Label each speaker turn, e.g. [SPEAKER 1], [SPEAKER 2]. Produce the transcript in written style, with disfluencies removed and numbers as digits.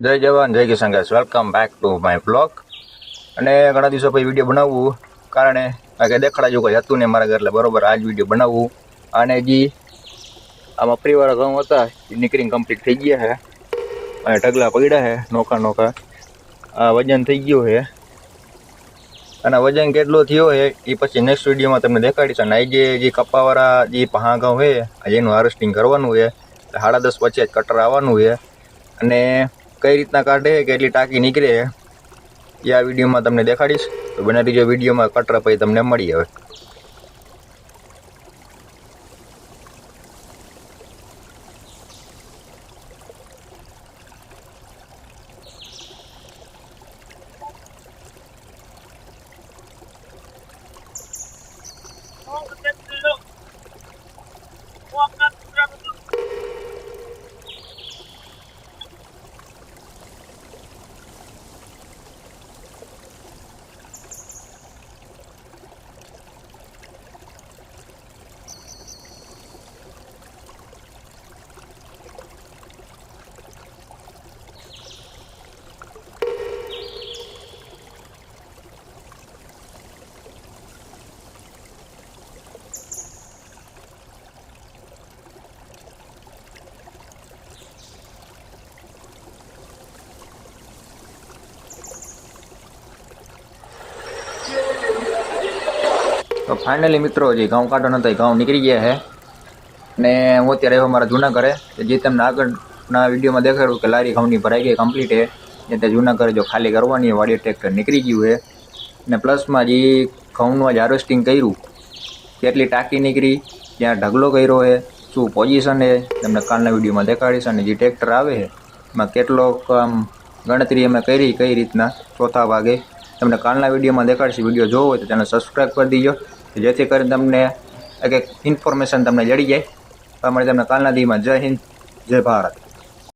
[SPEAKER 1] જય જવાન જય કિસાન guys, welcome back to my blog. અને ઘણા દિવસો પછી વિડીયો બનાવવું કારણે કે દેખાડા જેવું કંઈ હતું ને મારા ઘર, એટલે બરોબર આજ વિડીયો બનાવવું. અને જે આમાં ફ્રીવાળા ઘઉં હતા એ નીકળીને કમ્પ્લીટ થઈ ગયા છે અને ઢગલા પડ્યા છે નોખા નોખા. આ વજન થઈ ગયું છે અને વજન કેટલો થયો છે એ પછી નેક્સ્ટ વિડીયોમાં તમને દેખાડીશ. અને આજે જે કપાવાળા જે પહા ઘઉં છે એનું હાર્વેસ્ટિંગ કરવાનું છે, એટલે 10:30 પછી જ કટર આવવાનું છે. અને કઈ રીતના કાઢે કેટલી ટાંકી નીકળે એ આ વિડીયોમાં તમને દેખાડીશ. તો બને રહીજો વિડીયોમાં, કટર પછી તમને મળી આવે. તો ફાઇનલી મિત્રો, જે ઘઉં કાઢો નતા એ ઘઉં નીકળી ગયા છે. ને હું અત્યારે આવ્યો મારા જૂના ઘરે, જે તમને આગળના વિડીયોમાં દેખાડું કે લારી ઘઉંની ભરાઈ ગઈ કમ્પ્લીટ છે. એ તે જૂના ઘરે જો ખાલી કરવાની વાડી ટ્રેક્ટર નીકળી ગયું છે. ને પ્લસમાં જે ઘઉંનું આજ હાર્વેસ્ટિંગ કર્યું, કેટલી ટાંકી નીકળી, ત્યાં ઢગલો કર્યો છે, શું પોઝિશન છે, તમને કાલના વિડીયોમાં દેખાડીશ. અને જે ટ્રેક્ટર આવે છે એમાં કેટલોક ગણતરી અમે કરી કઈ રીતના ચોથા ભાગે તમને કાલના વિડીયોમાં દેખાડીશ. વિડીયો જોવો હોય તો ચેનલ સબસ્ક્રાઈબ કરી દીજો, જેથી કરીને તમને એક ઇન્ફોર્મેશન તમને જડી જાય. તમારે તમને કાલના દીમાં જય હિન્દ જય ભારત.